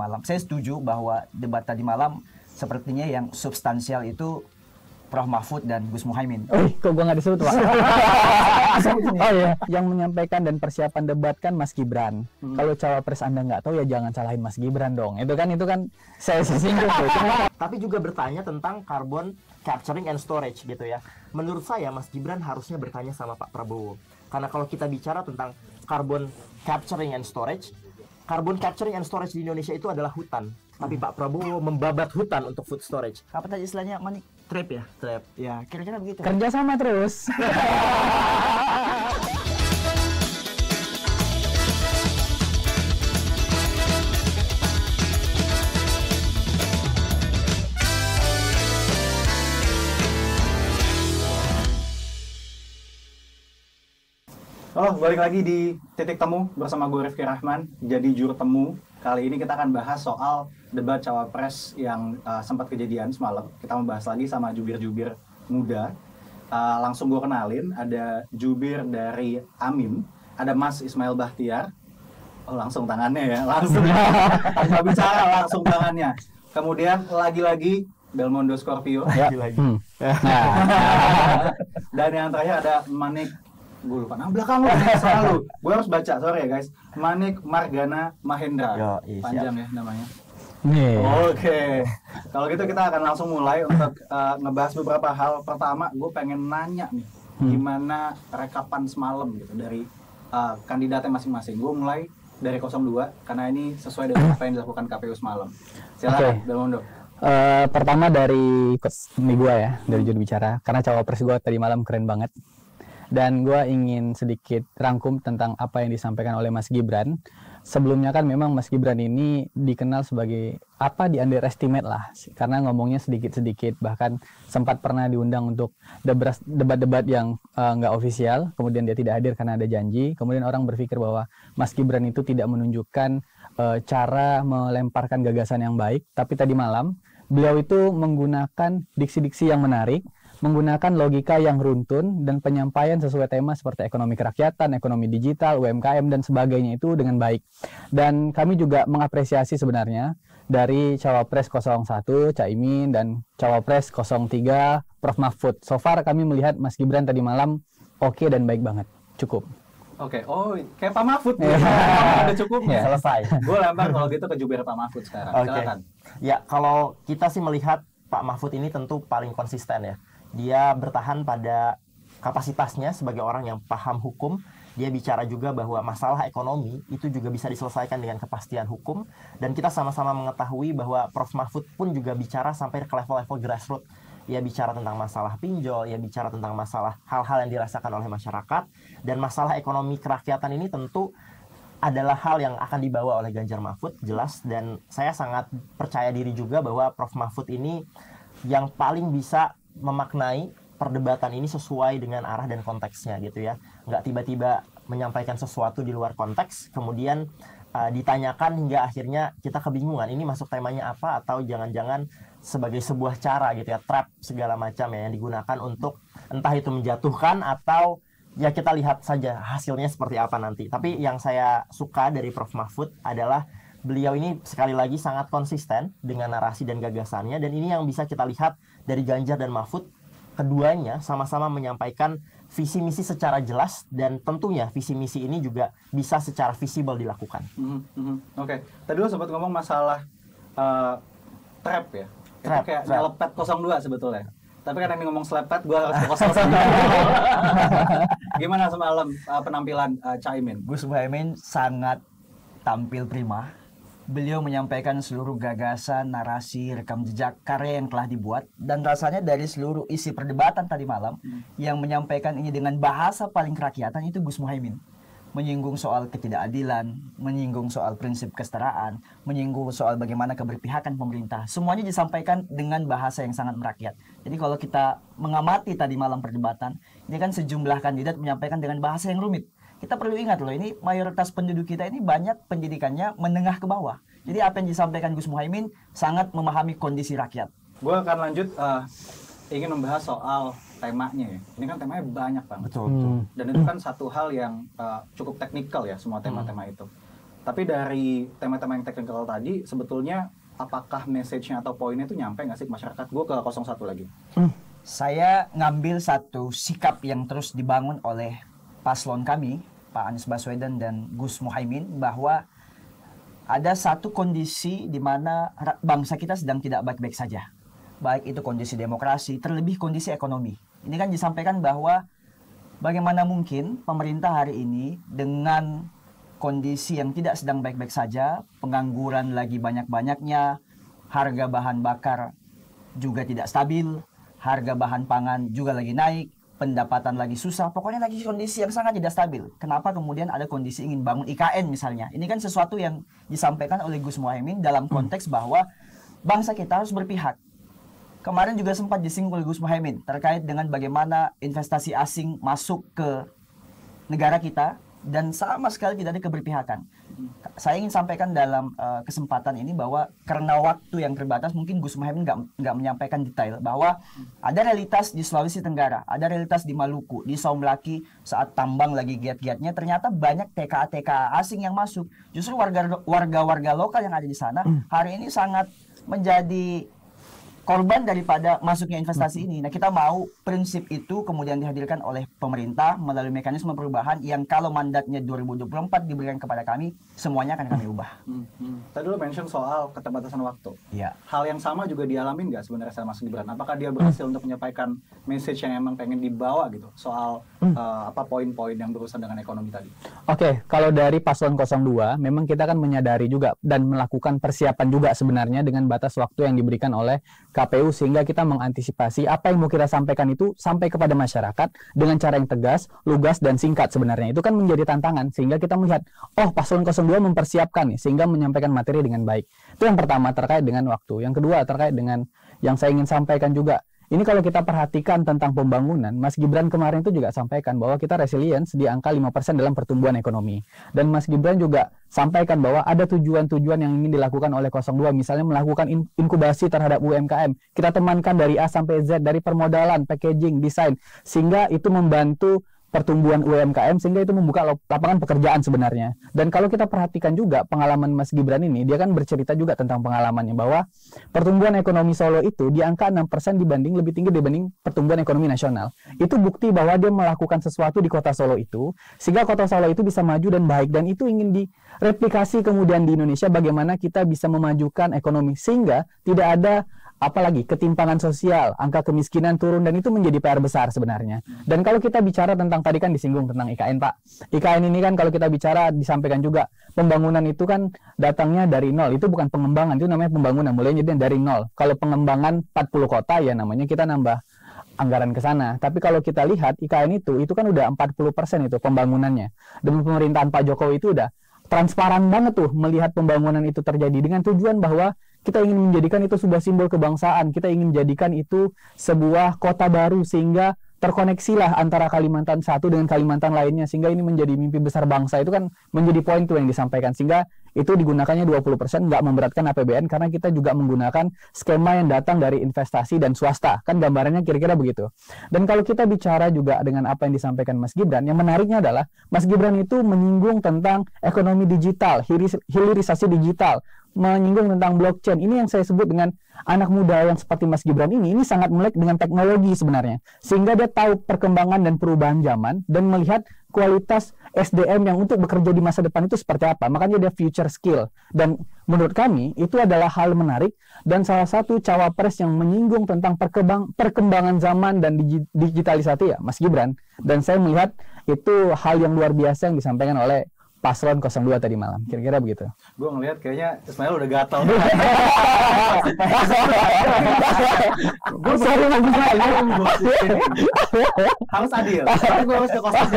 malam. Saya setuju bahwa debat tadi malam sepertinya yang substansial itu Prof. Mahfud dan Gus Muhaimin. Kok gua nggak disebut, Pak? Oh iya, yang menyampaikan dan persiapan debat kan Mas Gibran. Kalau cawapres Anda nggak tahu ya jangan salahin Mas Gibran dong. Itu kan saya singgung tuh. Tapi juga bertanya tentang carbon capturing and storage gitu ya. Menurut saya Mas Gibran harusnya bertanya sama Pak Prabowo. Karena kalau kita bicara tentang carbon capturing and storage di Indonesia itu adalah hutan. Tapi Pak Prabowo membabat hutan untuk food storage. Apa tadi istilahnya, Manik? Trap ya? Trap. Ya, kira-kira begitu. Kerja sama terus. Halo, balik lagi di Titik Temu bersama gue Rifki Rahman. Jadi juru temu, kali ini kita akan bahas soal debat cawapres yang sempat kejadian semalam. Kita membahas lagi sama jubir-jubir muda. Langsung gue kenalin, ada jubir dari AMIM, ada Mas Ismail Bahtiar. Oh, langsung tangannya ya, langsung. Tanpa bicara, langsung tangannya. Kemudian lagi-lagi Belmondo Scorpio. Lagi-lagi. Dan yang terakhir ada Manik, gue lupa nama belakang lu, selalu gue harus baca, sorry ya guys, Manik Margana Mahendra. Panjang ya namanya. Oke. Kalau gitu kita akan langsung mulai untuk ngebahas beberapa hal. Pertama, gue pengen nanya nih, gimana rekapan semalam gitu dari kandidatnya masing-masing. Gue mulai dari 02 karena ini sesuai dengan apa yang dilakukan KPU semalam. Silakan, Belmondo. Pertama dari gue ya, dari juru bicara, karena cawapres gue tadi malam keren banget. Dan gue ingin sedikit rangkum tentang apa yang disampaikan oleh Mas Gibran. Sebelumnya kan memang Mas Gibran ini dikenal sebagai di underestimate lah, karena ngomongnya sedikit-sedikit, bahkan sempat pernah diundang untuk debat-debat yang nggak ofisial, kemudian dia tidak hadir karena ada janji. Kemudian orang berpikir bahwa Mas Gibran itu tidak menunjukkan cara melemparkan gagasan yang baik, tapi tadi malam beliau itu menggunakan diksi-diksi yang menarik, menggunakan logika yang runtun dan penyampaian sesuai tema seperti ekonomi kerakyatan, ekonomi digital, UMKM dan sebagainya itu dengan baik. Dan kami juga mengapresiasi sebenarnya dari Cawapres 01 Caimin dan Cawapres 03 Prof Mahfud. So far kami melihat Mas Gibran tadi malam oke dan baik banget. Cukup. Oke, kayak Pak Mahfud. Udah cukup, Selesai. Gue lempar kalau gitu ke jubir Pak Mahfud sekarang. Silakan. Ya, kalau kita sih melihat Pak Mahfud ini tentu paling konsisten ya. Dia bertahan pada kapasitasnya sebagai orang yang paham hukum. Dia bicara juga bahwa masalah ekonomi itu juga bisa diselesaikan dengan kepastian hukum. Dan kita sama-sama mengetahui bahwa Prof Mahfud pun juga bicara sampai ke level-level grassroots. Ia bicara tentang masalah pinjol, ia bicara tentang masalah hal-hal yang dirasakan oleh masyarakat. Dan masalah ekonomi kerakyatan ini tentu adalah hal yang akan dibawa oleh Ganjar Mahfud, jelas. Dan saya sangat percaya diri juga bahwa Prof Mahfud ini yang paling bisa memaknai perdebatan ini sesuai dengan arah dan konteksnya gitu ya. Nggak tiba-tiba menyampaikan sesuatu di luar konteks, kemudian ditanyakan hingga akhirnya kita kebingungan. Ini masuk temanya apa, atau jangan-jangan sebagai sebuah cara gitu ya, trap segala macam ya, yang digunakan untuk entah itu menjatuhkan atau ya kita lihat saja hasilnya seperti apa nanti. Tapi yang saya suka dari Prof Mahfud adalah beliau ini sekali lagi sangat konsisten dengan narasi dan gagasannya, dan ini yang bisa kita lihat dari Ganjar dan Mahfud. Keduanya sama-sama menyampaikan visi misi secara jelas, dan tentunya visi misi ini juga bisa secara visible dilakukan. Oke. Tadi lo sempat ngomong masalah trap ya. Trap, itu kayak trap. nyelepet 02 sebetulnya. Tapi karena ini ngomong selepet, gue harus fokus ke 02. Gimana semalam penampilan Caimin? Gus Muhaimin sangat tampil prima. Beliau menyampaikan seluruh gagasan, narasi, rekam jejak, karya yang telah dibuat. Dan rasanya dari seluruh isi perdebatan tadi malam, yang menyampaikan ini dengan bahasa paling kerakyatan itu Gus Muhaimin. Menyinggung soal ketidakadilan, menyinggung soal prinsip kesetaraan, menyinggung soal bagaimana keberpihakan pemerintah. Semuanya disampaikan dengan bahasa yang sangat merakyat. Jadi kalau kita mengamati tadi malam perdebatan, ini kan sejumlah kandidat menyampaikan dengan bahasa yang rumit. Kita perlu ingat loh, ini mayoritas penduduk kita ini banyak pendidikannya menengah ke bawah. Jadi apa yang disampaikan Gus Muhaimin sangat memahami kondisi rakyat. Gue akan lanjut ingin membahas soal temanya ya. Ini kan temanya banyak banget. Betul. Dan itu kan satu hal yang cukup teknikal ya, semua tema-tema itu. Tapi dari tema-tema yang teknikal tadi, sebetulnya apakah message-nya atau poinnya itu nyampe nggak sih ke masyarakat? Gue ke 01 lagi. Saya ngambil satu sikap yang terus dibangun oleh paslon kami, Pak Anies Baswedan dan Gus Muhaimin, bahwa ada satu kondisi di mana bangsa kita sedang tidak baik-baik saja. Baik itu kondisi demokrasi, terlebih kondisi ekonomi. Ini kan disampaikan bahwa bagaimana mungkin pemerintah hari ini dengan kondisi yang tidak sedang baik-baik saja, pengangguran lagi banyak-banyaknya, harga bahan bakar juga tidak stabil, harga bahan pangan juga lagi naik, pendapatan lagi susah, pokoknya lagi kondisi yang sangat tidak stabil. Kenapa kemudian ada kondisi ingin bangun IKN misalnya? Ini kan sesuatu yang disampaikan oleh Gus Muhaimin dalam konteks bahwa bangsa kita harus berpihak. Kemarin juga sempat disinggung oleh Gus Muhaimin terkait dengan bagaimana investasi asing masuk ke negara kita dan sama sekali tidak ada keberpihakan. Saya ingin sampaikan dalam kesempatan ini bahwa karena waktu yang terbatas mungkin Gus Muhaimin nggak menyampaikan detail bahwa ada realitas di Sulawesi Tenggara, ada realitas di Maluku, di Saumlaki saat tambang lagi giat-giatnya ternyata banyak TKA asing yang masuk. Justru warga lokal yang ada di sana hari ini sangat menjadi korban daripada masuknya investasi ini. Nah, kita mau prinsip itu kemudian dihadirkan oleh pemerintah melalui mekanisme perubahan yang kalau mandatnya 2024 diberikan kepada kami, semuanya akan kami ubah. Tadi lo mention soal keterbatasan waktu. Iya. Hal yang sama juga dialamin nggak sebenarnya sama Mas Gibran? Apakah dia berhasil untuk menyampaikan message yang emang pengen dibawa gitu soal apa poin-poin yang berurusan dengan ekonomi tadi? Oke, kalau dari paslon 02, memang kita kan menyadari juga dan melakukan persiapan juga sebenarnya dengan batas waktu yang diberikan oleh KPU sehingga kita mengantisipasi apa yang mau kita sampaikan itu sampai kepada masyarakat dengan cara yang tegas, lugas, dan singkat sebenarnya. Itu kan menjadi tantangan sehingga kita melihat, oh paslon 02 mempersiapkan nih sehingga menyampaikan materi dengan baik. Itu yang pertama terkait dengan waktu. Yang kedua terkait dengan yang saya ingin sampaikan juga. Ini kalau kita perhatikan tentang pembangunan, Mas Gibran kemarin itu juga sampaikan bahwa kita resilience di angka 5% dalam pertumbuhan ekonomi. Dan Mas Gibran juga sampaikan bahwa ada tujuan-tujuan yang ingin dilakukan oleh 02, misalnya melakukan inkubasi terhadap UMKM. Kita temankan dari A sampai Z, dari permodalan, packaging, desain, sehingga itu membantu pertumbuhan UMKM sehingga itu membuka lapangan pekerjaan sebenarnya. Dan kalau kita perhatikan juga pengalaman Mas Gibran ini, dia kan bercerita juga tentang pengalamannya bahwa pertumbuhan ekonomi Solo itu di angka 6% lebih tinggi dibanding pertumbuhan ekonomi nasional. Itu bukti bahwa dia melakukan sesuatu di kota Solo itu sehingga kota Solo itu bisa maju dan baik, dan itu ingin direplikasi kemudian di Indonesia bagaimana kita bisa memajukan ekonomi sehingga tidak ada apalagi ketimpangan sosial, angka kemiskinan turun, dan itu menjadi PR besar sebenarnya. Dan kalau kita bicara tentang tadi kan disinggung tentang IKN, Pak. IKN ini kan kalau kita bicara disampaikan juga pembangunan itu kan datangnya dari nol. Itu bukan pengembangan, itu namanya pembangunan. Mulainya dari nol. Kalau pengembangan 40 kota ya namanya kita nambah anggaran ke sana. Tapi kalau kita lihat IKN itu kan udah 40% itu pembangunannya. Dan pemerintahan Pak Jokowi itu udah transparan banget tuh melihat pembangunan itu terjadi dengan tujuan bahwa kita ingin menjadikan itu sebuah simbol kebangsaan, kita ingin menjadikan itu sebuah kota baru sehingga terkoneksilah antara Kalimantan satu dengan Kalimantan lainnya sehingga ini menjadi mimpi besar bangsa. Itu kan menjadi poin tuh yang disampaikan sehingga itu digunakannya 20% nggak memberatkan APBN karena kita juga menggunakan skema yang datang dari investasi dan swasta. Kan gambarannya kira-kira begitu. Dan kalau kita bicara juga dengan apa yang disampaikan Mas Gibran, yang menariknya adalah Mas Gibran itu menyinggung tentang ekonomi digital, hilirisasi digital, menyinggung tentang blockchain. Ini yang saya sebut dengan anak muda yang seperti Mas Gibran ini sangat melek dengan teknologi sebenarnya. Sehingga dia tahu perkembangan dan perubahan zaman dan melihat kualitas SDM yang untuk bekerja di masa depan itu seperti apa. Makanya dia future skill. Dan menurut kami itu adalah hal menarik dan salah satu cawapres yang menyinggung tentang perkembangan zaman dan digitalisasi ya Mas Gibran. Dan saya melihat itu hal yang luar biasa yang disampaikan oleh Paslon 02 tadi malam, kira-kira begitu. Gue ngelihat kayaknya Ismail udah gatal. Gue sorry lagi harus adil. Gue harus ke kosong.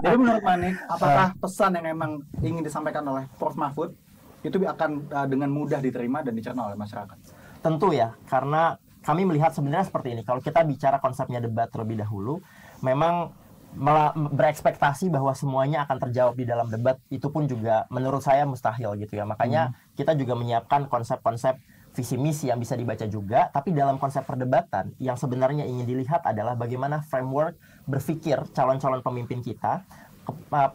Jadi menurut Manik, apakah pesan yang emang ingin disampaikan oleh Prof Mahfud itu akan dengan mudah diterima dan dicerna oleh masyarakat? Tentu ya, karena kami melihat sebenarnya seperti ini. Kalau kita bicara konsepnya debat terlebih dahulu, memang berekspektasi bahwa semuanya akan terjawab di dalam debat itu pun juga menurut saya mustahil gitu ya. Makanya kita juga menyiapkan konsep-konsep visi misi yang bisa dibaca juga, tapi dalam konsep perdebatan yang sebenarnya ingin dilihat adalah bagaimana framework berpikir calon-calon pemimpin kita,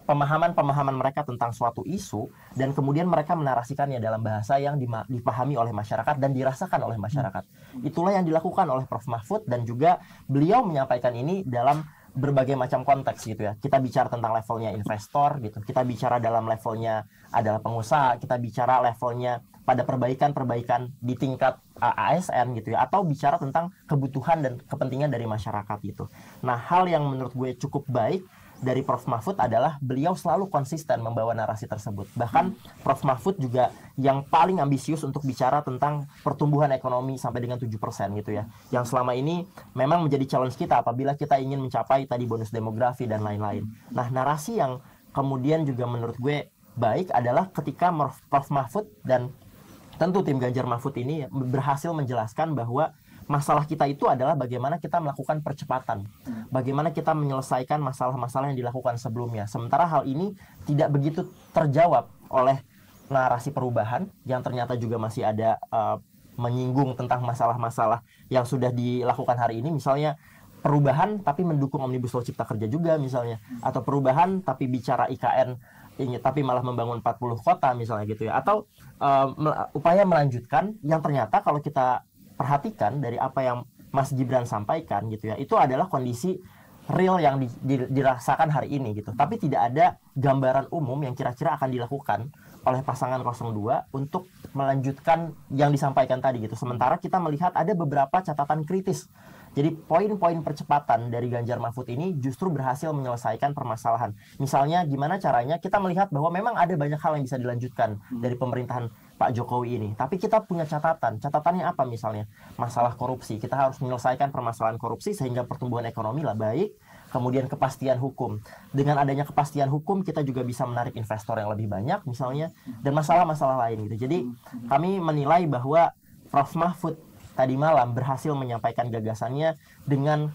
pemahaman mereka tentang suatu isu, dan kemudian mereka menarasikannya dalam bahasa yang dipahami oleh masyarakat dan dirasakan oleh masyarakat. Itulah yang dilakukan oleh Prof. Mahfud, dan juga beliau menyampaikan ini dalam berbagai macam konteks gitu ya. Kita bicara tentang levelnya investor gitu, kita bicara dalam levelnya adalah pengusaha, kita bicara levelnya pada perbaikan di tingkat ASN gitu ya, atau bicara tentang kebutuhan dan kepentingan dari masyarakat gitu. Nah, hal yang menurut gue cukup baik dari Prof. Mahfud adalah beliau selalu konsisten membawa narasi tersebut. Bahkan Prof. Mahfud juga yang paling ambisius untuk bicara tentang pertumbuhan ekonomi sampai dengan 7% gitu ya. Yang selama ini memang menjadi challenge kita apabila kita ingin mencapai tadi bonus demografi dan lain-lain. Nah, narasi yang kemudian juga menurut gue baik adalah ketika Prof. Mahfud dan tentu tim Ganjar Mahfud ini berhasil menjelaskan bahwa masalah kita itu adalah bagaimana kita melakukan percepatan, bagaimana kita menyelesaikan masalah-masalah yang dilakukan sebelumnya. Sementara hal ini tidak begitu terjawab oleh narasi perubahan yang ternyata juga masih ada menyinggung tentang masalah-masalah yang sudah dilakukan hari ini. Misalnya perubahan tapi mendukung Omnibus Law Cipta Kerja juga misalnya, atau perubahan tapi bicara IKN tapi malah membangun 40 kota misalnya gitu ya, atau upaya melanjutkan yang ternyata kalau kita perhatikan dari apa yang Mas Gibran sampaikan gitu ya, itu adalah kondisi real yang dirasakan hari ini gitu. Tapi tidak ada gambaran umum yang kira-kira akan dilakukan oleh pasangan 02 untuk melanjutkan yang disampaikan tadi gitu. Sementara kita melihat ada beberapa catatan kritis. Jadi poin-poin percepatan dari Ganjar Mahfud ini justru berhasil menyelesaikan permasalahan. Misalnya gimana caranya kita melihat bahwa memang ada banyak hal yang bisa dilanjutkan dari pemerintahan Pak Jokowi ini. Tapi kita punya catatan. Catatannya apa misalnya? Masalah korupsi. Kita harus menyelesaikan permasalahan korupsi sehingga pertumbuhan ekonomi lah baik. Kemudian kepastian hukum. Dengan adanya kepastian hukum kita juga bisa menarik investor yang lebih banyak misalnya. Dan masalah-masalah lain gitu. Jadi kami menilai bahwa Prof. Mahfud tadi malam berhasil menyampaikan gagasannya dengan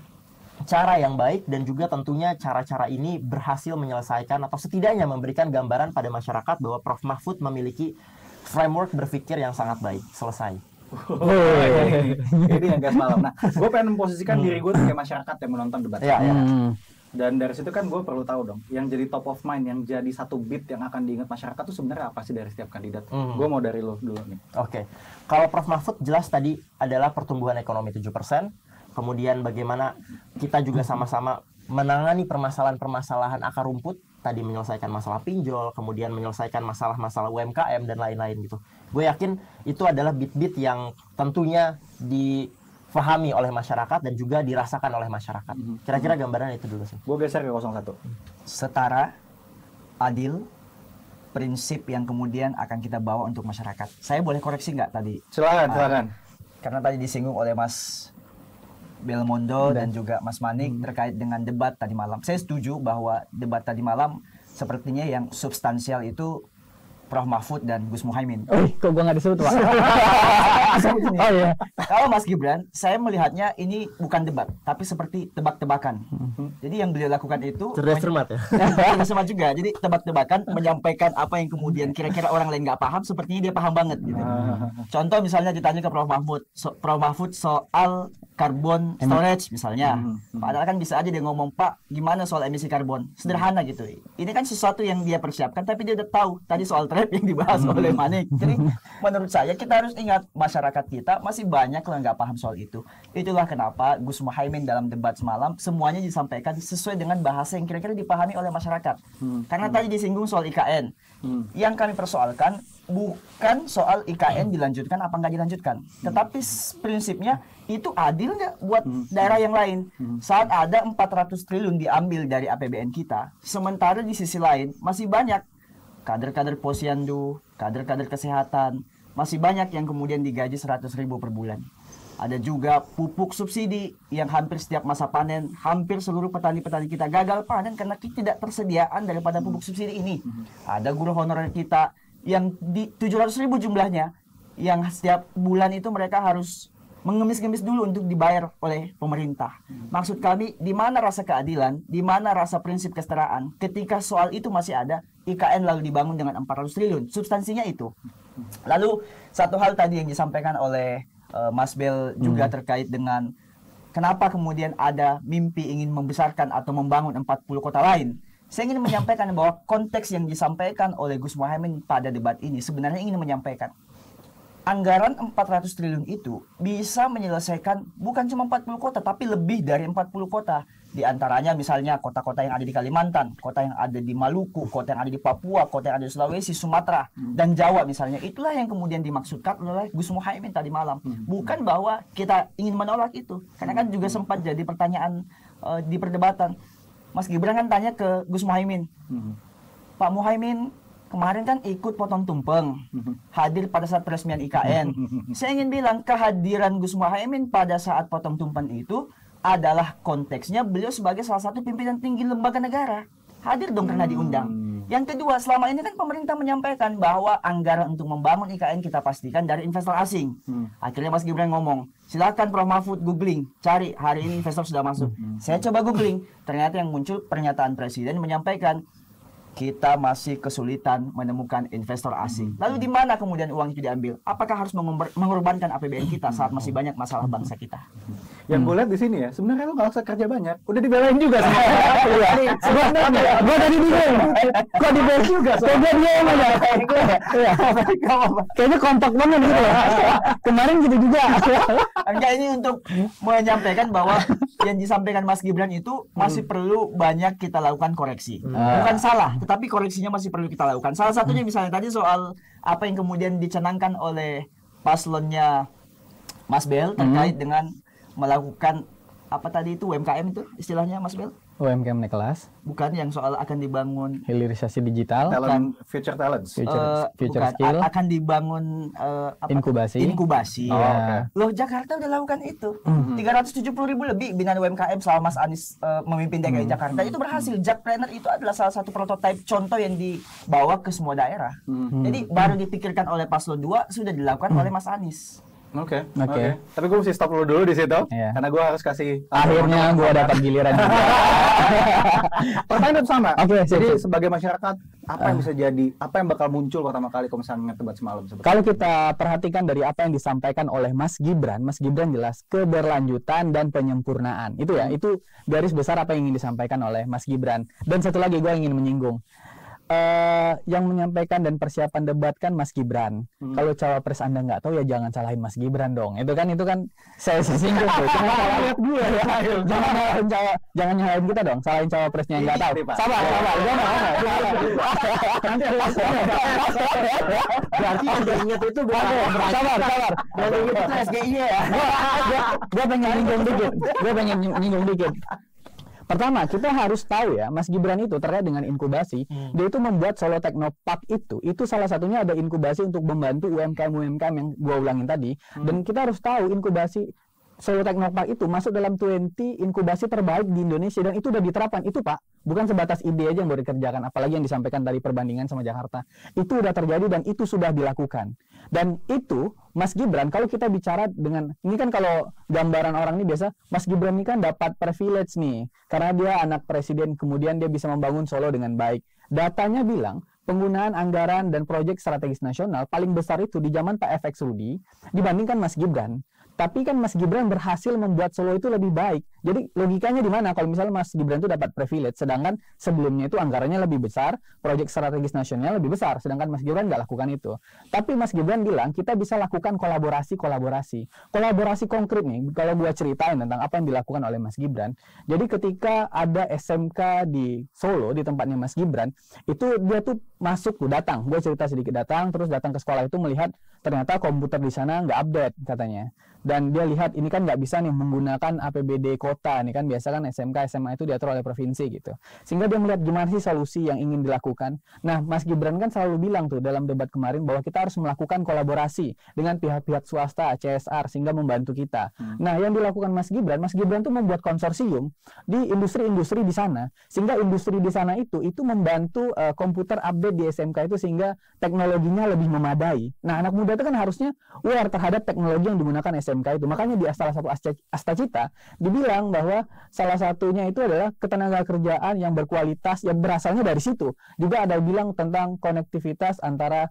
cara yang baik, dan juga tentunya cara-cara ini berhasil menyelesaikan atau setidaknya memberikan gambaran pada masyarakat bahwa Prof. Mahfud memiliki framework berpikir yang sangat baik. Selesai. Ini yang gas malam. Nah, gue pengen memposisikan diri gue sebagai masyarakat yang menonton debat. Ya. Dan dari situ kan gue perlu tahu dong, yang jadi top of mind, yang jadi satu beat yang akan diingat masyarakat tuh sebenarnya apa sih dari setiap kandidat? Gue mau dari lo dulu nih. Oke. Kalau Prof. Mahfud jelas tadi adalah pertumbuhan ekonomi 7%, kemudian bagaimana kita juga sama-sama menangani permasalahan-permasalahan akar rumput, tadi menyelesaikan masalah pinjol, kemudian menyelesaikan masalah-masalah UMKM dan lain-lain gitu. Gue yakin itu adalah beat-beat yang tentunya difahami oleh masyarakat dan juga dirasakan oleh masyarakat. Kira-kira gambaran itu dulu sih. Gue geser ke 01. Setara, adil, prinsip yang kemudian akan kita bawa untuk masyarakat. Saya boleh koreksi nggak tadi? Silakan. Karena tadi disinggung oleh Mas Belmondo dan juga Mas Manik terkait dengan debat tadi malam. Saya setuju bahwa debat tadi malam sepertinya yang substansial itu Prof. Mahfud dan Gus Muhaimin. Kok gua nggak disebut, Pak? Oh iya. Kalau Mas Gibran, saya melihatnya ini bukan debat, tapi seperti tebak-tebakan. Jadi yang beliau lakukan itu Cerdas cermat ya. cerdas cermat juga. Jadi tebak-tebakan, menyampaikan apa yang kemudian kira-kira orang lain nggak paham, sepertinya dia paham banget gitu. Contoh misalnya ditanya ke Prof. Mahfud, Prof. Mahfud soal carbon storage misalnya. Padahal kan bisa aja dia ngomong, Pak, gimana soal emisi karbon? Sederhana gitu. Ini kan sesuatu yang dia persiapkan, tapi dia udah tahu tadi soal trade yang dibahas oleh Manik. Jadi menurut saya kita harus ingat masyarakat kita masih banyak yang nggak paham soal itu. Itulah kenapa Gus Muhaimin dalam debat semalam semuanya disampaikan sesuai dengan bahasa yang kira-kira dipahami oleh masyarakat. Karena tadi disinggung soal IKN. Yang kami persoalkan bukan soal IKN dilanjutkan apa nggak dilanjutkan, tetapi prinsipnya itu adil nggak buat daerah yang lain. Saat ada 400 triliun diambil dari APBN kita, sementara di sisi lain masih banyak kader-kader posyandu, kader-kader kesehatan, masih banyak yang kemudian digaji 100.000 per bulan. Ada juga pupuk subsidi yang hampir setiap masa panen, hampir seluruh petani-petani kita gagal panen karena tidak tersediaan daripada pupuk subsidi ini. Ada guru honorer kita yang di 700.000 jumlahnya, yang setiap bulan itu mereka harus mengemis-ngemis dulu untuk dibayar oleh pemerintah. Maksud kami, di mana rasa keadilan, di mana rasa prinsip kesetaraan, ketika soal itu masih ada, IKN lalu dibangun dengan 400 triliun. Substansinya itu. Lalu, satu hal tadi yang disampaikan oleh Mas Bel juga terkait dengan kenapa kemudian ada mimpi ingin membesarkan atau membangun 40 kota lain. Saya ingin menyampaikan bahwa konteks yang disampaikan oleh Gus Muhaimin pada debat ini sebenarnya ingin menyampaikan anggaran 400 triliun itu bisa menyelesaikan bukan cuma 40 kota tapi lebih dari 40 kota. Di antaranya misalnya kota-kota yang ada di Kalimantan, kota yang ada di Maluku, kota yang ada di Papua, kota yang ada di Sulawesi, Sumatera, dan Jawa misalnya. Itulah yang kemudian dimaksudkan oleh Gus Muhaimin tadi malam. Bukan bahwa kita ingin menolak itu. Karena kan juga sempat jadi pertanyaan di perdebatan. Mas Gibran kan tanya ke Gus Muhaimin, Pak Muhaimin kemarin kan ikut potong tumpeng, hadir pada saat peresmian IKN. Saya ingin bilang kehadiran Gus Muhaimin pada saat potong tumpeng itu adalah konteksnya beliau sebagai salah satu pimpinan tinggi lembaga negara. Hadir dong karena diundang. Yang kedua, selama ini kan pemerintah menyampaikan bahwa anggaran untuk membangun IKN kita pastikan dari investor asing. Akhirnya Mas Gibran ngomong, silakan Prof Mahfud googling, cari hari ini investor sudah masuk. Saya coba googling, ternyata yang muncul pernyataan presiden menyampaikan kita masih kesulitan menemukan investor asing. Lalu di mana kemudian uang itu diambil? Apakah harus mengorbankan APBN kita saat masih banyak masalah bangsa kita? Yang gue lihat di sini ya, sebenarnya lu nggak usah kerja banyak, udah dibelain juga sama. Sebenarnya, gue tadi bingung, kok dibelain juga? Kok gue bingung aja? Kayaknya kompak banget gitu loh. Kemarin gitu juga. Enggak, ini untuk menyampaikan bahwa yang disampaikan Mas Gibran itu masih perlu banyak kita lakukan koreksi. Bukan salah, tetapi koreksinya masih perlu kita lakukan. Salah satunya misalnya tadi soal apa yang kemudian dicanangkan oleh paslonnya Mas Bel terkait dengan melakukan apa tadi itu UMKM itu istilahnya Mas Bel? UMKM naik kelas, Bukan yang soal akan dibangun hilirisasi digital, Future talents. future bukan, skill, akan dibangun inkubasi. Inkubasi. Oh, Ya. Loh, Jakarta udah lakukan itu. 370.000 lebih binaan UMKM selama Mas Anies memimpin DKI Jakarta itu berhasil. Jakpreneur itu adalah salah satu prototipe contoh yang dibawa ke semua daerah. Jadi baru dipikirkan oleh Paslon 2 sudah dilakukan oleh Mas Anies. Oke. Oke. Tapi gue mesti stop dulu di situ, Iya. karena gue harus kasih. Akhirnya gue dapat giliran juga. Pertanyaan sama. Oke, Jadi siap. sebagai masyarakat, apa yang bisa jadi, apa yang bakal muncul pertama kali kalau misalnya debat semalam? Kalau kita perhatikan dari apa yang disampaikan oleh Mas Gibran jelas keberlanjutan dan penyempurnaan. Itu ya, itu garis besar apa yang ingin disampaikan oleh Mas Gibran. Dan satu lagi gue ingin menyinggung. Yang menyampaikan dan persiapan debat kan Mas Gibran. Kalau cawapres Anda nggak tahu ya jangan salahin Mas Gibran dong. Itu kan saya singgung tuh. Jangan salahin gue ya. Jangan nyalahin kita dong. Salahin cawapresnya yang nggak tahu. Sabar. Gue mau. Nanti Berarti yang diingat itu bukan Sabar. yang diingat itu SGI-nya ya. Gue pengen nyinggung dikit. Pertama, kita harus tahu ya, Mas Gibran itu terkait dengan inkubasi, dia itu membuat Solo Technopark itu salah satunya ada inkubasi untuk membantu UMKM yang gua ulangin tadi. Dan kita harus tahu inkubasi Solo Technopark itu masuk dalam 20 inkubasi terbaik di Indonesia dan itu udah diterapkan. Itu Pak, bukan sebatas ide aja yang baru dikerjakan, apalagi yang disampaikan dari perbandingan sama Jakarta. Itu udah terjadi dan itu sudah dilakukan. Dan itu Mas Gibran, kalau kita bicara dengan, ini kan kalau gambaran orang ini biasa, Mas Gibran ini kan dapat privilege nih, karena dia anak presiden, kemudian dia bisa membangun Solo dengan baik. Datanya bilang, penggunaan anggaran dan proyek strategis nasional paling besar itu di zaman Pak FX Rudi dibandingkan Mas Gibran. Tapi kan Mas Gibran berhasil membuat Solo itu lebih baik. Jadi logikanya di mana kalau misalnya Mas Gibran itu dapat privilege, sedangkan sebelumnya itu anggarannya lebih besar, proyek strategis nasional lebih besar, sedangkan Mas Gibran nggak lakukan itu. Tapi Mas Gibran bilang kita bisa lakukan kolaborasi konkret nih. Kalau gua ceritain tentang apa yang dilakukan oleh Mas Gibran. Jadi ketika ada SMK di Solo di tempatnya Mas Gibran, itu dia tuh masuk tuh datang. Gua cerita sedikit terus datang ke sekolah itu melihat ternyata komputer di sana nggak update katanya. Dan dia lihat ini kan nggak bisa nih menggunakan APBD kota, ini kan biasa kan SMK, SMA itu diatur oleh provinsi gitu. Sehingga dia melihat gimana sih solusi yang ingin dilakukan. Nah, Mas Gibran kan selalu bilang tuh dalam debat kemarin bahwa kita harus melakukan kolaborasi dengan pihak-pihak swasta, CSR, sehingga membantu kita. Nah, yang dilakukan Mas Gibran tuh membuat konsorsium di industri-industri di sana, sehingga industri di sana itu membantu komputer update di SMK itu sehingga teknologinya lebih memadai. Nah, anak muda itu kan harusnya aware terhadap teknologi yang digunakan SMK itu. Makanya di salah satu Astacita dibilang bahwa salah satunya itu adalah ketenaga kerjaan yang berkualitas yang berasalnya dari situ. Juga ada bilang tentang konektivitas antara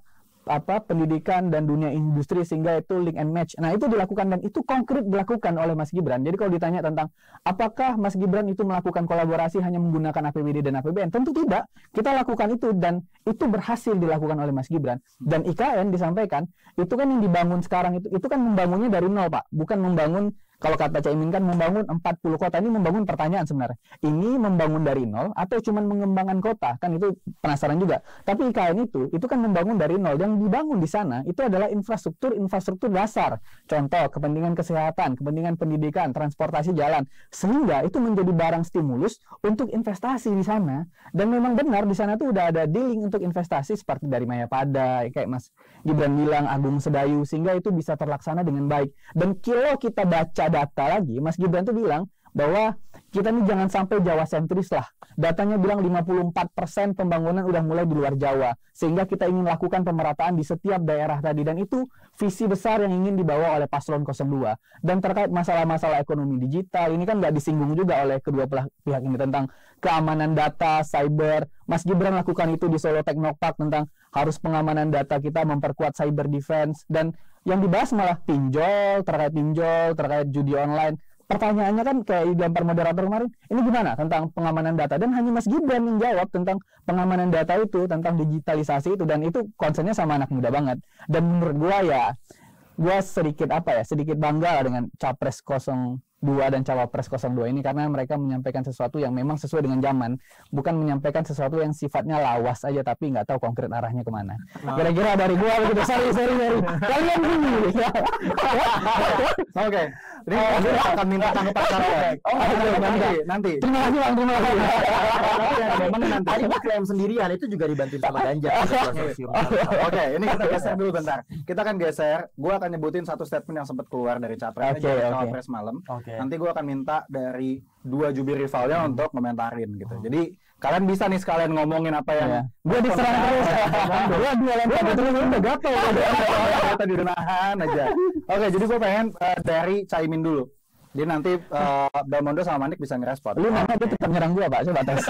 pendidikan dan dunia industri sehingga itu link and match. Nah, itu dilakukan dan itu konkret dilakukan oleh Mas Gibran. Jadi kalau ditanya tentang apakah Mas Gibran itu melakukan kolaborasi hanya menggunakan APBD dan APBN, tentu tidak. Kita lakukan itu dan itu berhasil dilakukan oleh Mas Gibran. Dan IKN disampaikan itu kan yang dibangun sekarang itu kan membangunnya dari nol, Pak. Bukan membangun, kalau kata Caimin kan membangun 40 kota. Ini membangun pertanyaan sebenarnya. Ini membangun dari nol atau cuma mengembangkan kota? Kan itu penasaran juga. Tapi IKN itu kan membangun dari nol. Yang dibangun di sana itu adalah infrastruktur dasar. Contoh, kepentingan kesehatan, kepentingan pendidikan, transportasi jalan. Sehingga itu menjadi barang stimulus untuk investasi di sana. Dan memang benar di sana tuh udah ada dealing untuk investasi seperti dari Mayapada, kayak Mas Gibran bilang, Agung Sedayu, sehingga itu bisa terlaksana dengan baik. Dan kalau kita baca data lagi, Mas Gibran tuh bilang bahwa kita nih jangan sampai Jawa sentris lah. Datanya bilang 54% pembangunan udah mulai di luar Jawa. Sehingga kita ingin lakukan pemerataan di setiap daerah tadi. Dan itu visi besar yang ingin dibawa oleh Paslon 02. Dan terkait masalah-masalah ekonomi digital, ini kan nggak disinggung juga oleh kedua pihak ini tentang keamanan data, cyber. Mas Gibran lakukan itu di Solo Technopark tentang harus pengamanan data kita, memperkuat cyber defense. Dan yang dibahas malah pinjol, terkait judi online. Pertanyaannya kan kayak gambar moderator kemarin, ini gimana tentang pengamanan data? Dan hanya Mas Gibran yang jawab tentang pengamanan data itu, tentang digitalisasi itu, dan itu concernnya sama anak muda banget. Dan menurut gua sedikit bangga dengan Capres 02 dan Cawapres 02 ini karena mereka menyampaikan sesuatu yang memang sesuai dengan zaman, bukan menyampaikan sesuatu yang sifatnya lawas aja tapi nggak tahu konkret arahnya kemana. Kira-kira dari gua begitu. Sorry. Kalian gini. Oke. Ini saya akan minta tanggapan kalian. Nanti. Terima kasih Bang. Memang nanti tadi klaim sendirian itu juga dibantuin sama Ganjar. Oke, ini kita geser dulu bentar. Kita akan geser. Gua akan nyebutin satu statement yang sempat keluar dari Cawapres malam. Nanti gue akan minta dari dua jubir rivalnya untuk komentarin gitu. Jadi kalian bisa nih sekalian ngomongin apa yang gue diserang terus. Gue lempar terus udah gatel. Kita dinahan aja. Oke, jadi gue pengen dari Caimin dulu. Jadi nanti Belmondo sama Manik bisa ngerespon. Lu nanya dia tetap nyerang gue, Pak. Coba tes.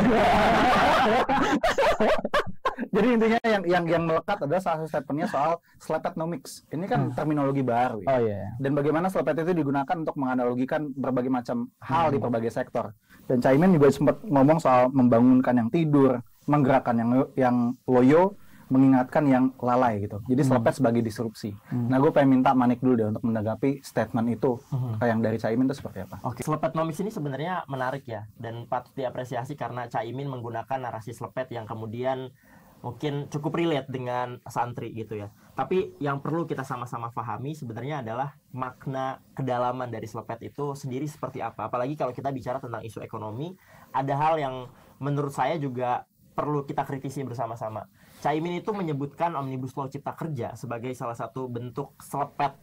Jadi intinya yang melekat adalah salah satu statementnya soal Slepetnomics. Ini kan terminologi baru. Oh iya. Dan bagaimana slepet itu digunakan untuk menganalogikan berbagai macam hal di berbagai sektor. Dan Caimin juga sempat ngomong soal membangunkan yang tidur, menggerakkan yang loyo, mengingatkan yang lalai gitu. Jadi slepet sebagai disrupsi. Nah, gue pengen minta Manik dulu deh untuk menanggapi statement itu. Yang dari Caimin itu seperti apa? Oke, Slepetnomics ini sebenarnya menarik ya dan patut diapresiasi karena Caimin menggunakan narasi slepet yang kemudian mungkin cukup relate dengan santri gitu ya. Tapi yang perlu kita sama-sama pahami sebenarnya adalah makna kedalaman dari slepet itu sendiri seperti apa. Apalagi kalau kita bicara tentang isu ekonomi, ada hal yang menurut saya juga perlu kita kritisi bersama-sama. Caimin itu menyebutkan Omnibus Law Cipta Kerja sebagai salah satu bentuk slepet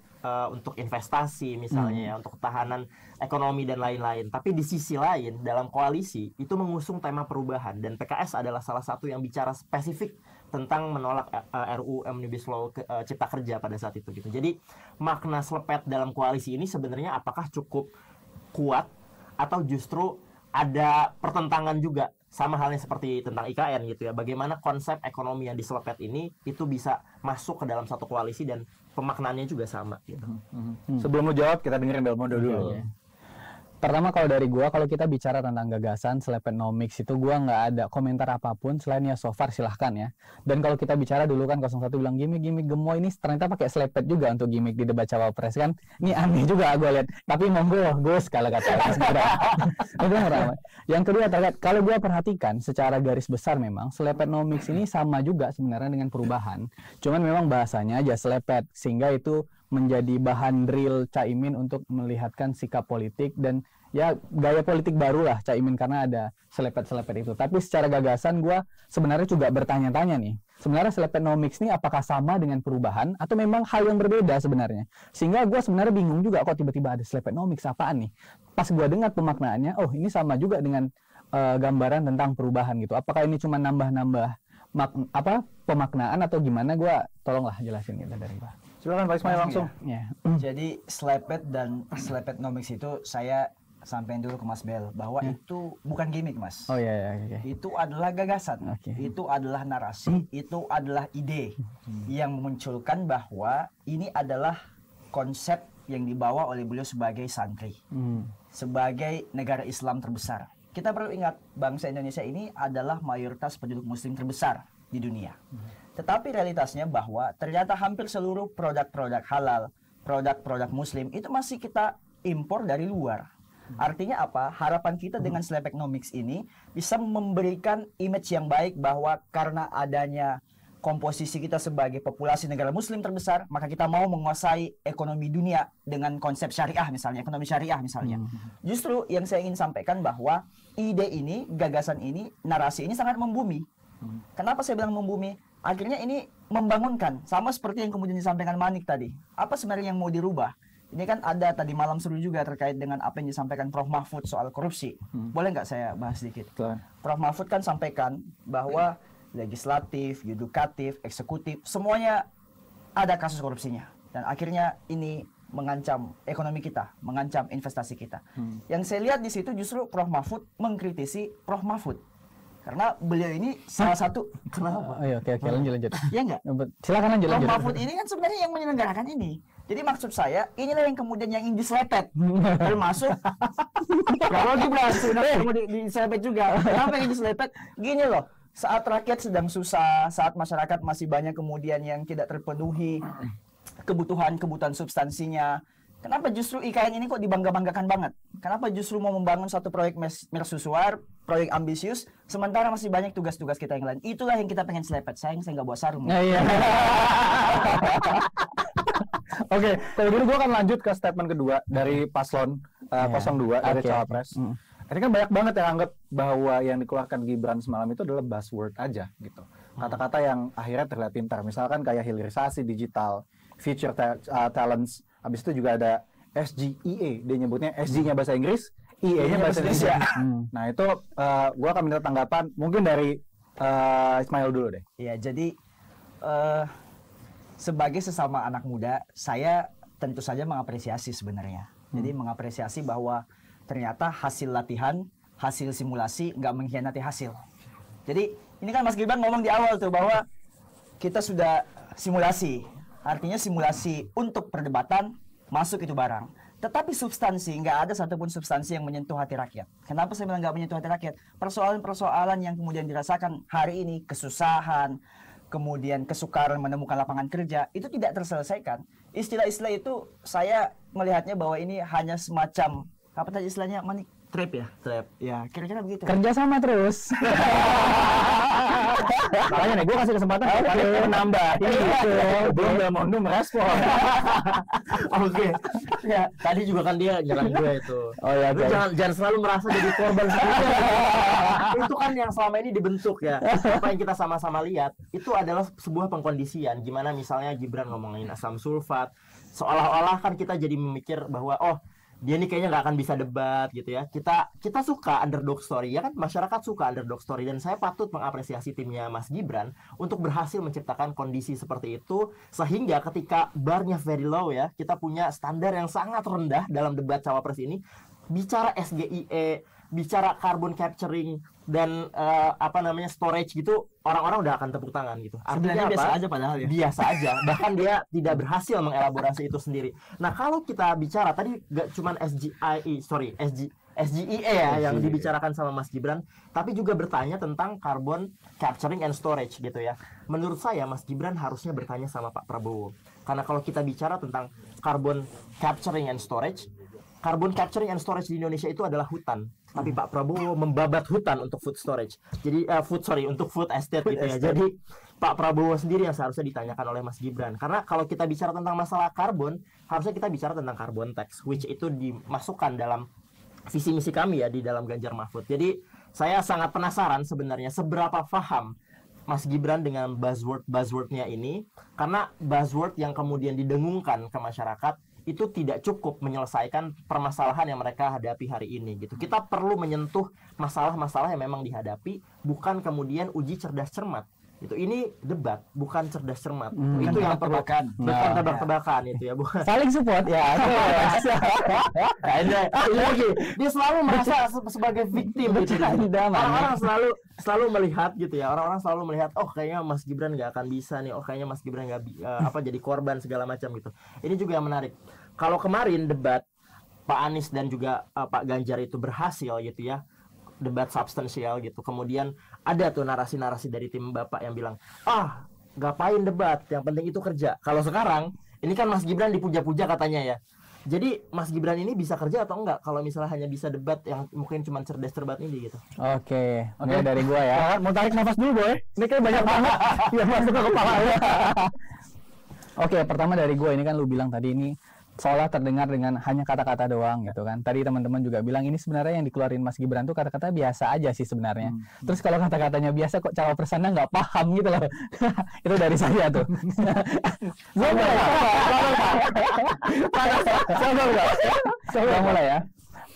untuk investasi misalnya ya, untuk ketahanan ekonomi dan lain-lain. Tapi di sisi lain dalam koalisi itu mengusung tema perubahan dan PKS adalah salah satu yang bicara spesifik tentang menolak RUU Omnibus Law Cipta Kerja pada saat itu gitu. Jadi makna slepet dalam koalisi ini sebenarnya apakah cukup kuat atau justru ada pertentangan juga sama halnya seperti tentang IKN gitu ya. Bagaimana konsep ekonomi yang diselepet ini itu bisa masuk ke dalam satu koalisi dan pemaknaannya juga sama gitu. Sebelum lu jawab, kita dengerin Belmondo dulu. Pertama kalau dari gua, kalau kita bicara tentang gagasan Slepetnomics itu gua nggak ada komentar apapun selain ya so far silahkan ya. Dan kalau kita bicara dulu kan 01 bilang gimmick gemoy, ini ternyata pakai slepet juga untuk gimmick di debat Cawapres kan. Ini aneh juga gua lihat. Tapi monggo gue sekali kata. Itu yang pertama. Yang kedua terkait kalau gua perhatikan secara garis besar memang Slepetnomics ini sama juga sebenarnya dengan perubahan. Cuman memang bahasanya aja slepet sehingga itu menjadi bahan drill Caimin untuk melihatkan sikap politik dan ya gaya politik baru lah Caimin karena ada selepet-selepet itu. Tapi secara gagasan gue sebenarnya juga bertanya-tanya nih. Sebenarnya Slepetnomics ini apakah sama dengan perubahan atau memang hal yang berbeda sebenarnya. Sehingga gue sebenarnya bingung juga kok tiba-tiba ada Slepetnomics apaan nih. Pas gue dengar pemaknaannya, oh ini sama juga dengan gambaran tentang perubahan gitu. Apakah ini cuma nambah-nambah pemaknaan atau gimana? Gue tolonglah jelasin gitu dari gue. Silakan Pak Ismail langsung. Ya. Jadi slepet dan Slepetnomics itu saya sampaikan dulu ke Mas Bel bahwa itu bukan gimmick, Mas. Oh iya, iya. Itu adalah gagasan, Oke. itu adalah narasi, itu adalah ide yang memunculkan bahwa ini adalah konsep yang dibawa oleh beliau sebagai santri, sebagai negara Islam terbesar. Kita perlu ingat, bangsa Indonesia ini adalah mayoritas penduduk muslim terbesar di dunia. Tetapi realitasnya bahwa ternyata hampir seluruh produk-produk halal, produk-produk muslim itu masih kita impor dari luar. Artinya apa? Harapan kita dengan Slepeconomics ini bisa memberikan image yang baik bahwa karena adanya komposisi kita sebagai populasi negara muslim terbesar, maka kita mau menguasai ekonomi dunia dengan konsep syariah misalnya, ekonomi syariah misalnya. Justru yang saya ingin sampaikan bahwa ide ini, gagasan ini, narasi ini sangat membumi. Kenapa saya bilang membumi? Akhirnya ini membangunkan, sama seperti yang kemudian disampaikan Manik tadi. Apa sebenarnya yang mau dirubah? Ini kan ada tadi malam seru juga terkait dengan apa yang disampaikan Prof. Mahfud soal korupsi. Boleh nggak saya bahas sedikit? Prof. Mahfud kan sampaikan bahwa legislatif, yudikatif, eksekutif, semuanya ada kasus korupsinya. Dan akhirnya ini mengancam ekonomi kita, mengancam investasi kita. Yang saya lihat di situ justru Prof. Mahfud mengkritisi Prof. Mahfud. Karena beliau ini salah satu, kenapa? Iya, oke, lanjut. Iya nggak? Silakan lanjut. Prof. Mahfud ini kan sebenarnya yang menyelenggarakan ini. Jadi maksud saya, inilah yang kemudian yang ingin diselepet. Termasuk, kalau Gibran sebenarnya mau diselepet juga. Kenapa yang diselepet? Gini loh, saat rakyat sedang susah, saat masyarakat masih banyak kemudian yang tidak terpenuhi kebutuhan substansinya, kenapa justru IKN ini kok dibangga-banggakan banget? Kenapa justru mau membangun satu proyek mercusuar, proyek ambisius, sementara masih banyak tugas-tugas kita yang lain? Itulah yang kita pengen selepet. Sayang saya nggak bawa sarung. Nah, iya. Oke, kalau dulu gue akan lanjut ke statement kedua dari paslon 02 dari Cawapres. Ini kan banyak banget yang anggap bahwa yang dikeluarkan Gibran semalam itu adalah buzzword aja gitu. Kata-kata yang akhirnya terlihat pintar. Misalkan kayak hilirisasi digital, future talents. Habis itu juga ada SGEA. Dia nyebutnya SG-nya bahasa Inggris, EA-nya bahasa Indonesia. Nah itu gue akan minta tanggapan mungkin dari Ismail dulu deh. Ya, jadi sebagai sesama anak muda, saya tentu saja mengapresiasi sebenarnya. Jadi mengapresiasi bahwa ternyata hasil latihan, hasil simulasi nggak mengkhianati hasil. Jadi ini kan Mas Gibran ngomong di awal tuh bahwa kita sudah simulasi. Artinya simulasi untuk perdebatan masuk itu barang. Tetapi substansi, nggak ada satupun substansi yang menyentuh hati rakyat. Kenapa saya bilang nggak menyentuh hati rakyat? Persoalan-persoalan yang kemudian dirasakan hari ini, kesusahan, kemudian kesukaran menemukan lapangan kerja, itu tidak terselesaikan. Istilah-istilah itu saya melihatnya bahwa ini hanya semacam, apa tadi istilahnya, Manik? Trap ya? Trap. Ya, kira-kira begitu. Kerja sama terus. Makanya nih, gue kasih kesempatan menambah. Belum mau merespon. Oke. Ya, tadi juga kan dia nyerang gue itu. Oh ya, Lu jangan selalu merasa jadi korban sendiri. Itu kan yang selama ini dibentuk ya. Apa yang kita sama-sama lihat itu adalah sebuah pengkondisian. Gimana misalnya Gibran ngomongin asam sulfat, seolah-olah kan kita jadi memikir bahwa dia nih kayaknya nggak akan bisa debat gitu ya. Kita suka underdog story ya kan, masyarakat suka underdog story, dan saya patut mengapresiasi timnya Mas Gibran untuk berhasil menciptakan kondisi seperti itu sehingga ketika barnya very low ya, kita punya standar yang sangat rendah dalam debat cawapres ini, bicara SGIE, bicara carbon capturing dan storage gitu, orang-orang udah akan tepuk tangan gitu. Artinya biasa aja padahal ya. Biasa aja, bahkan dia tidak berhasil mengelaborasi itu sendiri. Nah, kalau kita bicara tadi gak cuman SGIE ya yang dibicarakan sama Mas Gibran, tapi juga bertanya tentang carbon capturing and storage gitu ya. Menurut saya Mas Gibran harusnya bertanya sama Pak Prabowo. Karena kalau kita bicara tentang carbon capturing and storage di Indonesia itu adalah hutan. Tapi Pak Prabowo membabat hutan untuk food storage. Jadi untuk food estate gitu ya. Jadi Pak Prabowo sendiri yang seharusnya ditanyakan oleh Mas Gibran. Karena kalau kita bicara tentang masalah karbon, harusnya kita bicara tentang carbon tax, which itu dimasukkan dalam visi misi kami ya di dalam Ganjar Mahfud. Jadi saya sangat penasaran sebenarnya seberapa paham Mas Gibran dengan buzzword-nya ini, karena buzzword yang kemudian didengungkan ke masyarakat itu tidak cukup menyelesaikan permasalahan yang mereka hadapi hari ini gitu. Kita perlu menyentuh masalah-masalah yang memang dihadapi, bukan kemudian uji cerdas cermat. Itu ini debat, bukan cerdas cermat. Bukan Itu yang perlu tebak-tebakan. bukan Nah. tebak-tebakan itu ya, bukan. Saling support ya. Nah, ini lagi dia selalu merasa sebagai victim gitu. Orang-orang selalu melihat gitu ya. Orang-orang selalu melihat, oh kayaknya Mas Gibran nggak akan bisa nih. Oh kayaknya Mas Gibran nggak jadi korban segala macam gitu. Ini juga yang menarik. Kalau kemarin debat Pak Anies dan juga Pak Ganjar itu berhasil gitu ya, debat substansial gitu. Kemudian ada tuh narasi-narasi dari tim Bapak yang bilang, ngapain debat, yang penting itu kerja. Kalau sekarang ini kan Mas Gibran dipuja-puja katanya ya. Jadi Mas Gibran ini bisa kerja atau enggak kalau misalnya hanya bisa debat yang mungkin cuma cerdas cermat ini gitu. Oke, dari gua ya. Mau tarik nafas dulu, Boy. Ini kayak banyak banget yang masuk ke kepala ya. Oke, pertama dari gua, ini kan lu bilang tadi ini seolah terdengar dengan hanya kata-kata doang gitu kan. Tadi teman-teman juga bilang ini sebenarnya yang dikeluarin Mas Gibran tuh kata-kata biasa aja sih sebenarnya. Terus kalau kata-katanya biasa kok cawapresannya nggak paham gitu loh. Itu dari saya tuh. Saya mulai ya.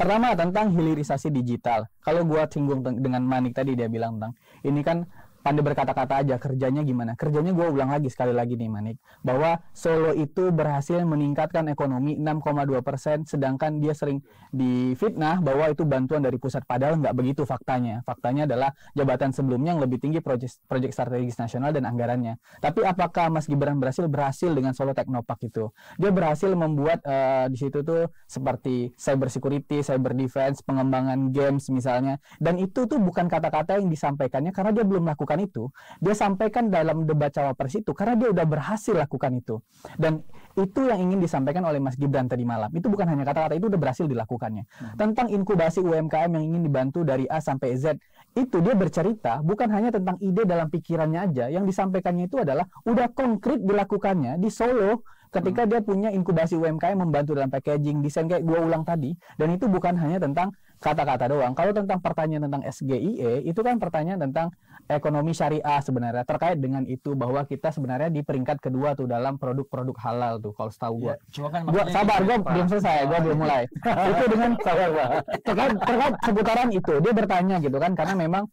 Pertama tentang hilirisasi digital. Kalau gua singgung dengan Manik tadi, dia bilang tentang ini kan pandai berkata-kata aja, kerjanya gimana? Kerjanya gue ulang lagi sekali lagi nih Manik, bahwa Solo itu berhasil meningkatkan ekonomi 6,2%, sedangkan dia sering difitnah bahwa itu bantuan dari pusat, padahal nggak begitu faktanya. Faktanya adalah jabatan sebelumnya yang lebih tinggi proyek strategis nasional dan anggarannya. Tapi apakah Mas Gibran berhasil dengan Solo Technopark itu? Dia berhasil membuat di situ tuh seperti cyber security, cyber defense, pengembangan games misalnya, dan itu tuh bukan kata-kata yang disampaikannya karena dia belum melakukan itu, dia sampaikan dalam debat cawapres itu karena dia udah berhasil lakukan itu, dan itu yang ingin disampaikan oleh Mas Gibran tadi malam. Itu bukan hanya kata-kata, itu udah berhasil dilakukannya. Tentang inkubasi UMKM yang ingin dibantu dari A sampai Z, itu dia bercerita bukan hanya tentang ide dalam pikirannya aja, yang disampaikannya itu adalah udah konkret dilakukannya di Solo ketika dia punya inkubasi UMKM membantu dalam packaging, desain kayak gua ulang tadi, dan itu bukan hanya tentang kata-kata doang. Kalau tentang pertanyaan tentang SGIE, itu kan pertanyaan tentang ekonomi syariah sebenarnya, terkait dengan itu bahwa kita sebenarnya di peringkat kedua tuh dalam produk-produk halal tuh kalau setahu gua. Cuma kan Gua sabar, gua belum selesai, gua belum mulai. Itu dengan terkait seputaran itu dia bertanya gitu kan, karena memang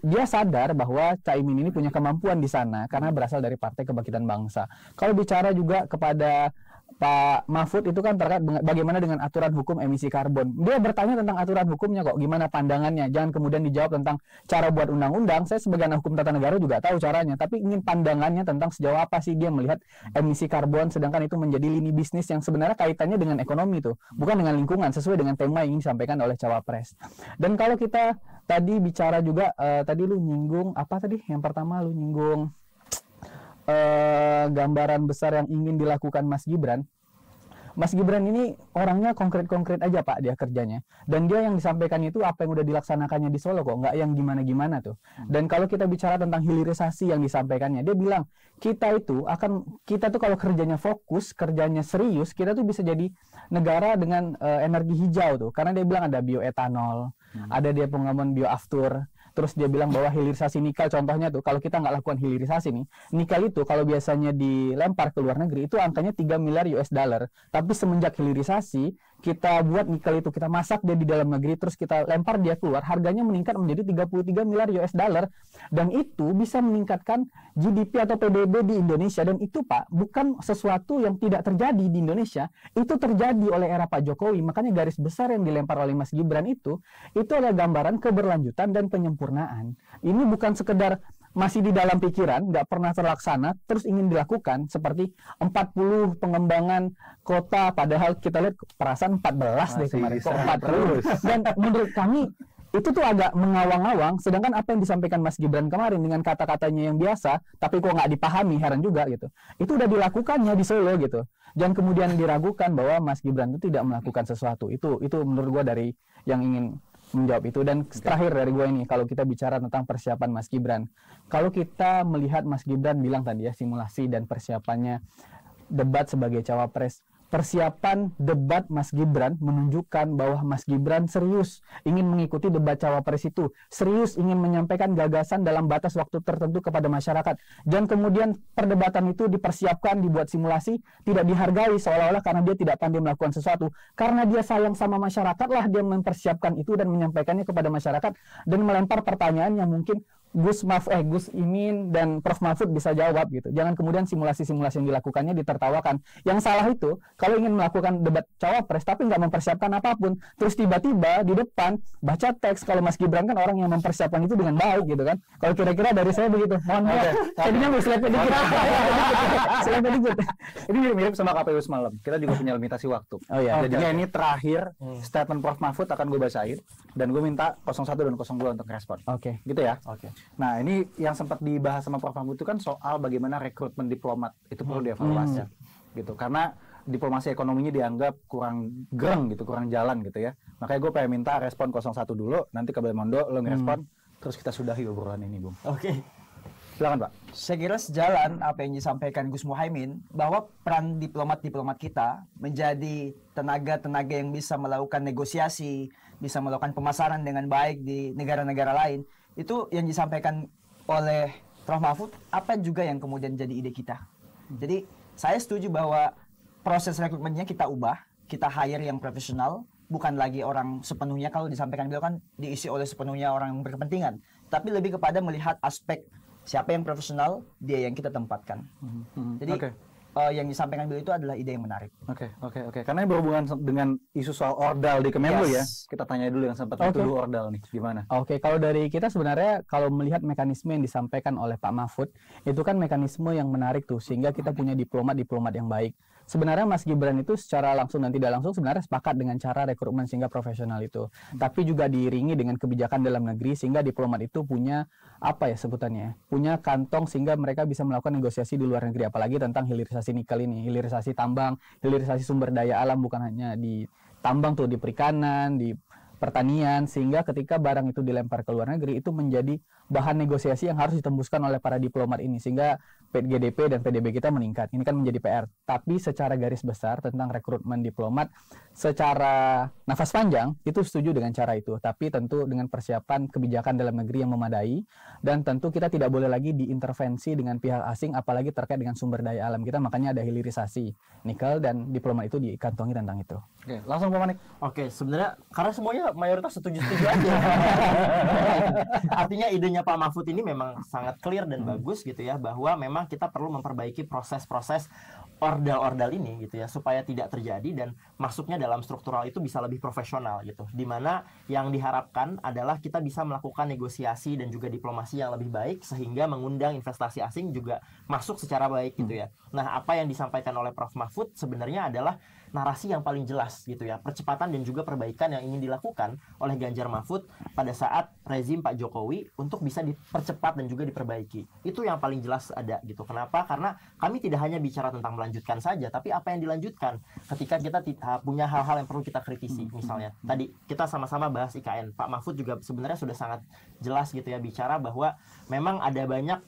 dia sadar bahwa Caimin ini punya kemampuan di sana karena berasal dari Partai Kebangkitan Bangsa. Kalau bicara juga kepada Pak Mahfud itu kan terkait bagaimana dengan aturan hukum emisi karbon. Dia bertanya tentang aturan hukumnya kok, gimana pandangannya. Jangan kemudian dijawab tentang cara buat undang-undang. Saya sebagai anak hukum tata negara juga tahu caranya, tapi ingin pandangannya tentang sejauh apa sih dia melihat emisi karbon, sedangkan itu menjadi lini bisnis yang sebenarnya kaitannya dengan ekonomi tuh, bukan dengan lingkungan, sesuai dengan tema yang ingin disampaikan oleh cawapres. Dan kalau kita tadi bicara juga, tadi lu nyinggung apa tadi? Yang pertama lu nyinggung gambaran besar yang ingin dilakukan Mas Gibran. Mas Gibran ini orangnya konkret-konkret aja Pak, dia kerjanya. Dan dia yang disampaikan itu apa yang udah dilaksanakannya di Solo kok, nggak yang gimana-gimana tuh. Dan kalau kita bicara tentang hilirisasi yang disampaikannya, dia bilang kita tuh kalau kerjanya fokus, kerjanya serius, kita tuh bisa jadi negara dengan energi hijau tuh. Karena dia bilang ada bioetanol, ada dia pengembangan bioaftur. Terus dia bilang bahwa hilirisasi nikel, contohnya tuh kalau kita nggak lakukan hilirisasi nih, nikel itu kalau biasanya dilempar ke luar negeri itu angkanya 3 miliar US dollar. Tapi semenjak hilirisasi, kita buat nikel itu, kita masak dia di dalam negeri, terus kita lempar dia keluar, harganya meningkat menjadi 33 miliar US dollar. Dan itu bisa meningkatkan GDP atau PDB di Indonesia. Dan itu Pak, bukan sesuatu yang tidak terjadi di Indonesia. Itu terjadi oleh era Pak Jokowi. Makanya garis besar yang dilempar oleh Mas Gibran itu adalah gambaran keberlanjutan dan penyempurnaan. Ini bukan sekedar masih di dalam pikiran, nggak pernah terlaksana, terus ingin dilakukan seperti 40 pengembangan kota, padahal kita lihat perasaan 14 deh kemarin, kok 40. Dan menurut kami itu tuh agak mengawang-awang, sedangkan apa yang disampaikan Mas Gibran kemarin dengan kata-katanya yang biasa, tapi kok nggak dipahami, heran juga gitu. Itu udah dilakukannya di Solo gitu. Jangan kemudian diragukan bahwa Mas Gibran itu tidak melakukan sesuatu. Itu menurut gua dari yang ingin menjawab itu. Dan terakhir dari gue ini, kalau kita bicara tentang persiapan Mas Gibran, kalau kita melihat Mas Gibran bilang tadi ya, simulasi dan persiapannya debat sebagai cawapres, persiapan debat Mas Gibran menunjukkan bahwa Mas Gibran serius ingin mengikuti debat cawapres itu, serius ingin menyampaikan gagasan dalam batas waktu tertentu kepada masyarakat. Dan kemudian perdebatan itu dipersiapkan, dibuat simulasi, tidak dihargai seolah-olah karena dia tidak pandai melakukan sesuatu. Karena dia sayang sama masyarakat lah dia mempersiapkan itu dan menyampaikannya kepada masyarakat dan melempar pertanyaan yang mungkin Gus Imin dan Prof Mahfud bisa jawab gitu. Jangan kemudian simulasi-simulasi yang dilakukannya ditertawakan. Yang salah itu kalau ingin melakukan debat cawapres tapi nggak mempersiapkan apapun, terus tiba-tiba di depan baca teks. Kalau Mas Gibran kan orang yang mempersiapkan itu dengan baik gitu kan. Kalau kira-kira dari saya begitu. Mohon maaf. Jadinya mau slide dikit. Slide dikit. Ini mirip-mirip sama KPU semalam. Kita juga punya limitasi waktu. Oh iya. Jadinya ini terakhir statement Prof Mahfud akan gue bacain dan gue minta 01 dan 02 untuk respon. Oke. Gitu ya. Oke. Nah, ini yang sempat dibahas sama Prof Mahfud itu kan soal bagaimana rekrutmen diplomat itu perlu dievaluasi gitu. Karena diplomasi ekonominya dianggap kurang gereng gitu, kurang jalan gitu ya. Makanya gue pengen minta respon 01 dulu, nanti ke Belmondo lo ngerespon, terus kita sudahi obrolan ini, Bung. Oke. Silakan, Pak. Saya kira sejalan apa yang disampaikan Gus Muhaimin bahwa peran diplomat-diplomat kita menjadi tenaga-tenaga yang bisa melakukan negosiasi, bisa melakukan pemasaran dengan baik di negara-negara lain. Itu yang disampaikan oleh Prof Mahfud, apa juga yang kemudian jadi ide kita. Jadi saya setuju bahwa proses rekrutmennya kita ubah, kita hire yang profesional, bukan lagi orang sepenuhnya, kalau disampaikan beliau kan diisi oleh sepenuhnya orang yang berkepentingan, tapi lebih kepada melihat aspek siapa yang profesional, dia yang kita tempatkan. Jadi yang disampaikan beliau itu adalah ide yang menarik. Oke. Karena ini berhubungan dengan isu soal ordal di Kemenlu ya. Kita tanya dulu yang sempat dituduh ordal nih, gimana? Oke, kalau dari kita sebenarnya kalau melihat mekanisme yang disampaikan oleh Pak Mahfud, itu kan mekanisme yang menarik tuh, sehingga kita punya diplomat-diplomat yang baik. Sebenarnya Mas Gibran itu secara langsung dan tidak langsung sebenarnya sepakat dengan cara rekrutmen sehingga profesional itu. Tapi juga diiringi dengan kebijakan dalam negeri sehingga diplomat itu punya apa ya sebutannya? Punya kantong sehingga mereka bisa melakukan negosiasi di luar negeri, apalagi tentang hilirisasi nikel ini, hilirisasi tambang, hilirisasi sumber daya alam, bukan hanya di tambang tuh, di perikanan, di pertanian, sehingga ketika barang itu dilempar ke luar negeri itu menjadi bahan negosiasi yang harus ditembuskan oleh para diplomat ini sehingga GDP dan PDB kita meningkat. Ini kan menjadi PR. Tapi secara garis besar tentang rekrutmen diplomat secara nafas panjang itu setuju dengan cara itu. Tapi tentu dengan persiapan kebijakan dalam negeri yang memadai, dan tentu kita tidak boleh lagi diintervensi dengan pihak asing apalagi terkait dengan sumber daya alam kita. Makanya ada hilirisasi nikel dan diplomat itu dikantongi tentang itu. Oke, langsung Pak Manik. Oke, sebenarnya karena semuanya mayoritas setuju-setuju aja. Artinya idenya Pak Mahfud ini memang sangat clear dan bagus gitu ya, bahwa memang kita perlu memperbaiki proses-proses ordal-ordal ini gitu ya, supaya tidak terjadi dan masuknya dalam struktural itu bisa lebih profesional gitu. Dimana yang diharapkan adalah kita bisa melakukan negosiasi dan juga diplomasi yang lebih baik sehingga mengundang investasi asing juga masuk secara baik gitu ya. Nah, apa yang disampaikan oleh Prof Mahfud sebenarnya adalah narasi yang paling jelas gitu ya, percepatan dan juga perbaikan yang ingin dilakukan oleh Ganjar Mahfud pada saat rezim Pak Jokowi untuk bisa dipercepat dan juga diperbaiki. Itu yang paling jelas ada gitu. Kenapa? Karena kami tidak hanya bicara tentang melanjutkan saja, tapi apa yang dilanjutkan ketika kita punya hal-hal yang perlu kita kritisi. Misalnya tadi kita sama-sama bahas IKN, Pak Mahfud juga sebenarnya sudah sangat jelas gitu ya, bicara bahwa memang ada banyak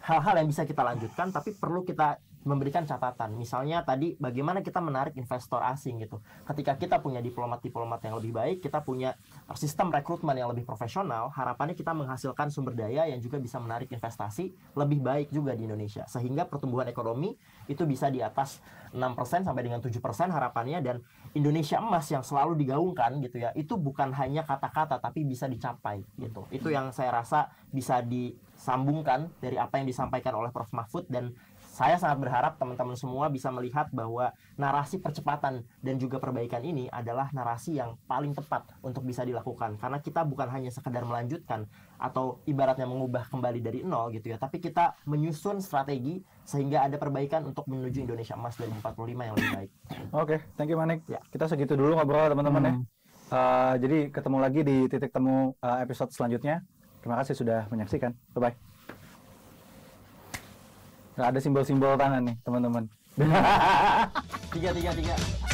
hal-hal yang bisa kita lanjutkan, tapi perlu kita memberikan catatan. Misalnya tadi bagaimana kita menarik investor asing gitu. Ketika kita punya diplomat-diplomat yang lebih baik, kita punya sistem rekrutmen yang lebih profesional, harapannya kita menghasilkan sumber daya yang juga bisa menarik investasi lebih baik juga di Indonesia. Sehingga pertumbuhan ekonomi itu bisa di atas 6% sampai dengan 7% harapannya, dan Indonesia emas yang selalu digaungkan gitu ya, itu bukan hanya kata-kata tapi bisa dicapai gitu. Itu yang saya rasa bisa disambungkan dari apa yang disampaikan oleh Prof Mahfud, dan saya sangat berharap teman-teman semua bisa melihat bahwa narasi percepatan dan juga perbaikan ini adalah narasi yang paling tepat untuk bisa dilakukan. Karena kita bukan hanya sekedar melanjutkan atau ibaratnya mengubah kembali dari nol gitu ya, tapi kita menyusun strategi sehingga ada perbaikan untuk menuju Indonesia Emas 2045 yang lebih baik. Oke, thank you Manik. Ya. Kita segitu dulu ngobrol teman-teman ya. Jadi ketemu lagi di titik temu episode selanjutnya. Terima kasih sudah menyaksikan. Bye-bye. Nggak ada simbol-simbol tangan nih teman-teman. 3.